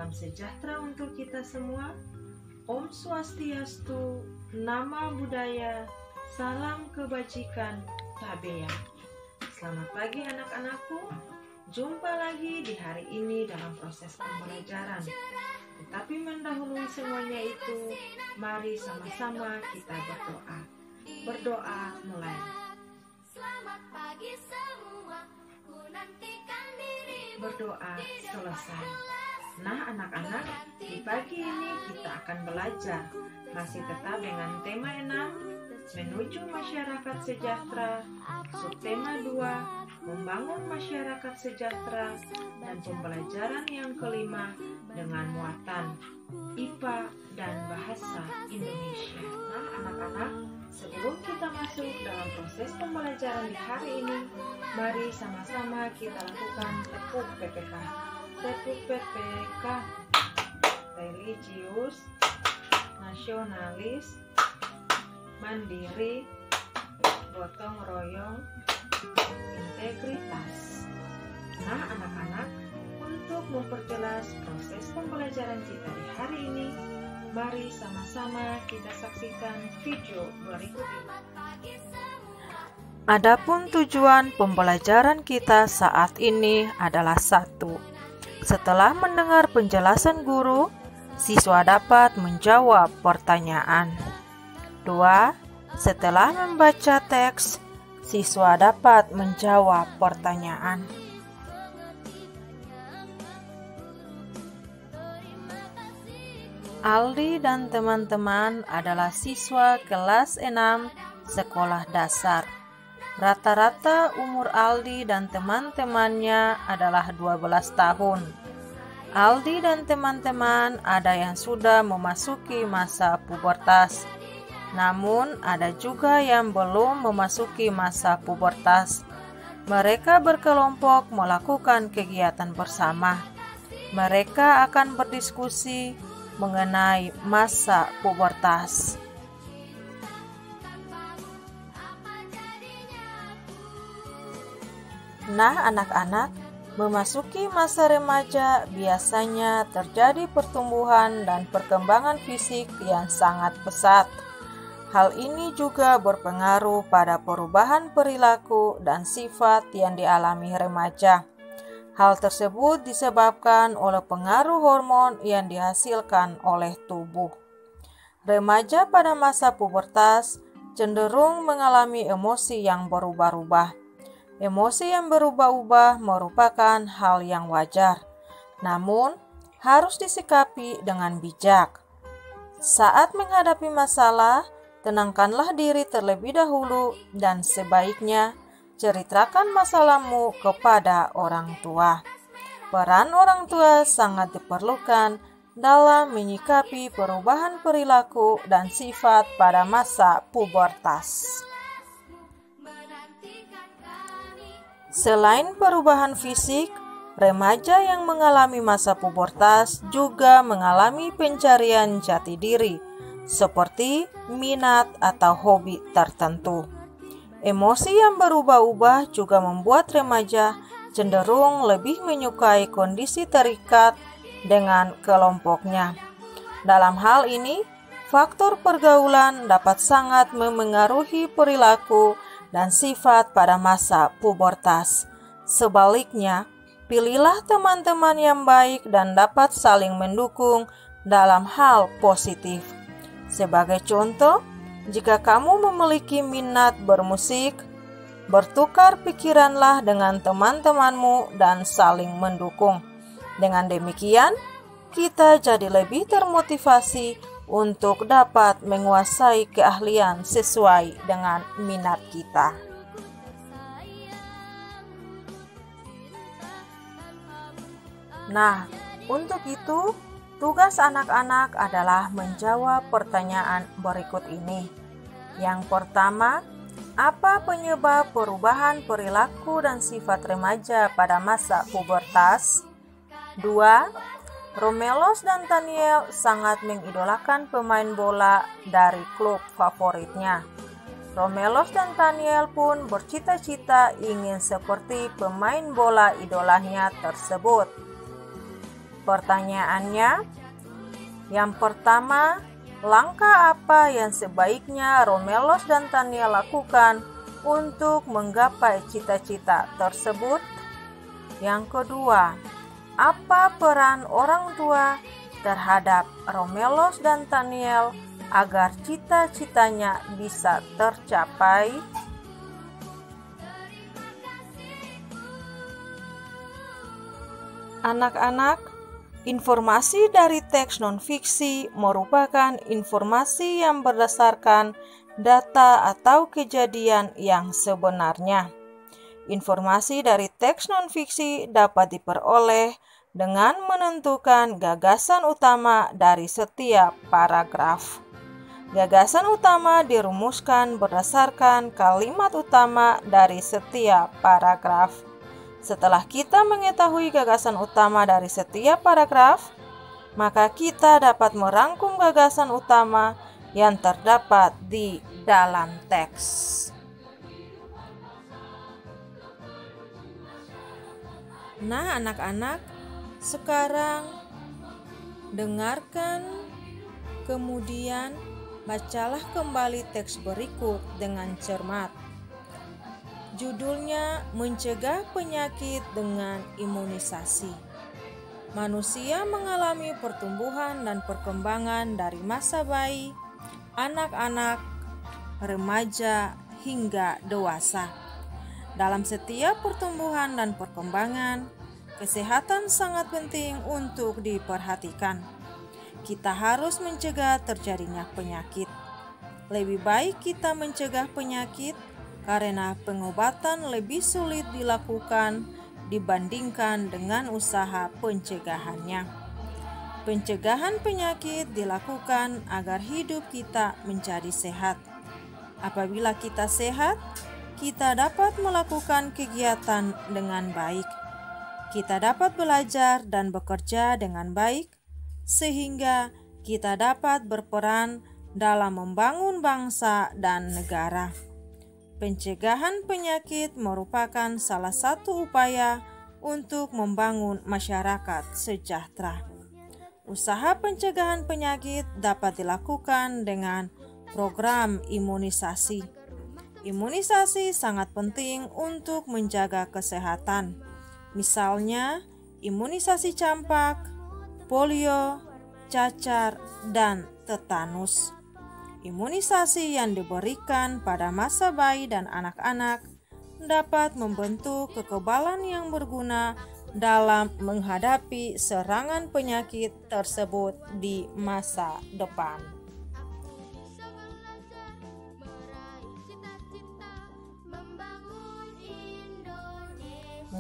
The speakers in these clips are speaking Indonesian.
Salam sejahtera untuk kita semua. Om Swastiastu, Nama Budaya, Salam Kebajikan, Tabea. Selamat pagi anak-anakku. Jumpa lagi di hari ini dalam proses pembelajaran. Tetapi mendahului semuanya itu, mari sama-sama kita berdoa. Berdoa mulai. Selamat pagi semua, ku nantikan dirimu. Berdoa selesai. Nah anak-anak, di pagi ini kita akan belajar masih tetap dengan tema 6, menuju masyarakat sejahtera, subtema 2, membangun masyarakat sejahtera, dan pembelajaran yang kelima dengan muatan IPA dan bahasa Indonesia. Nah anak-anak, sebelum kita masuk dalam proses pembelajaran di hari ini, mari sama-sama kita lakukan tepuk PPK. Tepuk PPK. Religius, nasionalis, mandiri, gotong royong, integritas. Nah anak-anak, untuk memperjelas proses pembelajaran kita di hari ini, mari sama-sama kita saksikan video berikut ini. Adapun tujuan pembelajaran kita saat ini adalah 1. Setelah mendengar penjelasan guru, siswa dapat menjawab pertanyaan. 2. Setelah membaca teks, siswa dapat menjawab pertanyaan. Aldi dan teman-teman adalah siswa kelas 6 sekolah dasar. Rata-rata umur Aldi dan teman-temannya adalah 12 tahun. Aldi dan teman-teman ada yang sudah memasuki masa pubertas. Namun ada juga yang belum memasuki masa pubertas. Mereka berkelompok melakukan kegiatan bersama. Mereka akan berdiskusi mengenai masa pubertas. Nah, anak-anak, memasuki masa remaja biasanya terjadi pertumbuhan dan perkembangan fisik yang sangat pesat. Hal ini juga berpengaruh pada perubahan perilaku dan sifat yang dialami remaja. Hal tersebut disebabkan oleh pengaruh hormon yang dihasilkan oleh tubuh. Remaja pada masa pubertas cenderung mengalami emosi yang berubah-ubah. Emosi yang berubah-ubah merupakan hal yang wajar, namun harus disikapi dengan bijak. Saat menghadapi masalah, tenangkanlah diri terlebih dahulu dan sebaiknya ceritakan masalahmu kepada orang tua. Peran orang tua sangat diperlukan dalam menyikapi perubahan perilaku dan sifat pada masa pubertas. Selain perubahan fisik, remaja yang mengalami masa pubertas juga mengalami pencarian jati diri, seperti minat atau hobi tertentu. Emosi yang berubah-ubah juga membuat remaja cenderung lebih menyukai kondisi terikat dengan kelompoknya. Dalam hal ini, faktor pergaulan dapat sangat memengaruhi perilaku dan sifat pada masa pubertas. Sebaliknya, pilihlah teman-teman yang baik dan dapat saling mendukung dalam hal positif. Sebagai contoh, jika kamu memiliki minat bermusik, bertukar pikiranlah dengan teman-temanmu dan saling mendukung. Dengan demikian, kita jadi lebih termotivasi untuk dapat menguasai keahlian sesuai dengan minat kita. Nah, untuk itu, tugas anak-anak adalah menjawab pertanyaan berikut ini. Yang pertama, apa penyebab perubahan perilaku dan sifat remaja pada masa pubertas? 2. Romelos dan Taniel sangat mengidolakan pemain bola dari klub favoritnya. Romelos dan Taniel pun bercita-cita ingin seperti pemain bola idolanya tersebut. Pertanyaannya, yang pertama, langkah apa yang sebaiknya Romelos dan Tania lakukan untuk menggapai cita-cita tersebut? Yang kedua, apa peran orang tua terhadap Romelos dan Taniel agar cita-citanya bisa tercapai? Anak-anak, informasi dari teks non-fiksi merupakan informasi yang berdasarkan data atau kejadian yang sebenarnya. Informasi dari teks non-fiksi dapat diperoleh dengan menentukan gagasan utama dari setiap paragraf. Gagasan utama dirumuskan berdasarkan kalimat utama dari setiap paragraf. Setelah kita mengetahui gagasan utama dari setiap paragraf, maka kita dapat merangkum gagasan utama yang terdapat di dalam teks. Nah, anak-anak, sekarang dengarkan, kemudian bacalah kembali teks berikut dengan cermat. Judulnya Mencegah Penyakit dengan Imunisasi. Manusia mengalami pertumbuhan dan perkembangan dari masa bayi, anak-anak, remaja, hingga dewasa. Dalam setiap pertumbuhan dan perkembangan, kesehatan sangat penting untuk diperhatikan. Kita harus mencegah terjadinya penyakit. Lebih baik kita mencegah penyakit karena pengobatan lebih sulit dilakukan dibandingkan dengan usaha pencegahannya. Pencegahan penyakit dilakukan agar hidup kita menjadi sehat. Apabila kita sehat, kita dapat melakukan kegiatan dengan baik. Kita dapat belajar dan bekerja dengan baik, sehingga kita dapat berperan dalam membangun bangsa dan negara. Pencegahan penyakit merupakan salah satu upaya untuk membangun masyarakat sejahtera. Usaha pencegahan penyakit dapat dilakukan dengan program imunisasi. Imunisasi sangat penting untuk menjaga kesehatan. Misalnya, imunisasi campak, polio, cacar, dan tetanus. Imunisasi yang diberikan pada masa bayi dan anak-anak dapat membentuk kekebalan yang berguna dalam menghadapi serangan penyakit tersebut di masa depan.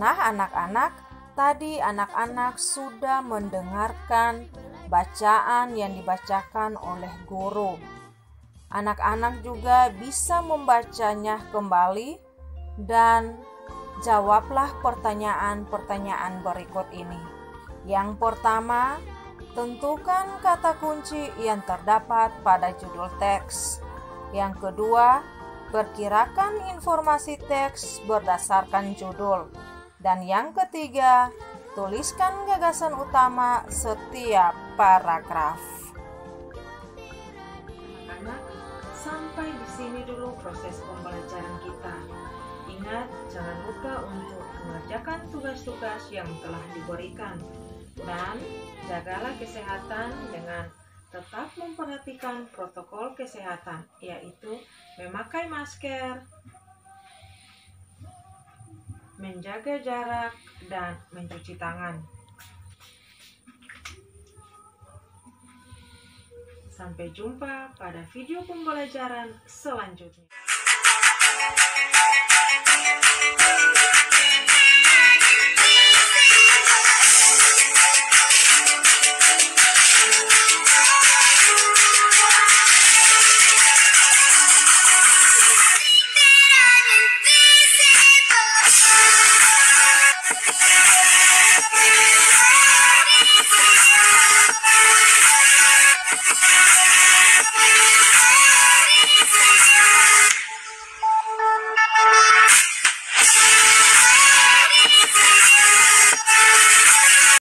Nah, anak-anak, tadi anak-anak sudah mendengarkan bacaan yang dibacakan oleh guru. Anak-anak juga bisa membacanya kembali dan jawablah pertanyaan-pertanyaan berikut ini. Yang pertama, tentukan kata kunci yang terdapat pada judul teks. Yang kedua, perkirakan informasi teks berdasarkan judul. Dan yang ketiga, tuliskan gagasan utama setiap paragraf. Sampai di sini dulu proses pembelajaran kita. Ingat, jangan lupa untuk mengerjakan tugas-tugas yang telah diberikan. Dan jagalah kesehatan dengan tetap memperhatikan protokol kesehatan, yaitu memakai masker, menjaga jarak, dan mencuci tangan. Sampai jumpa pada video pembelajaran selanjutnya. Thank you.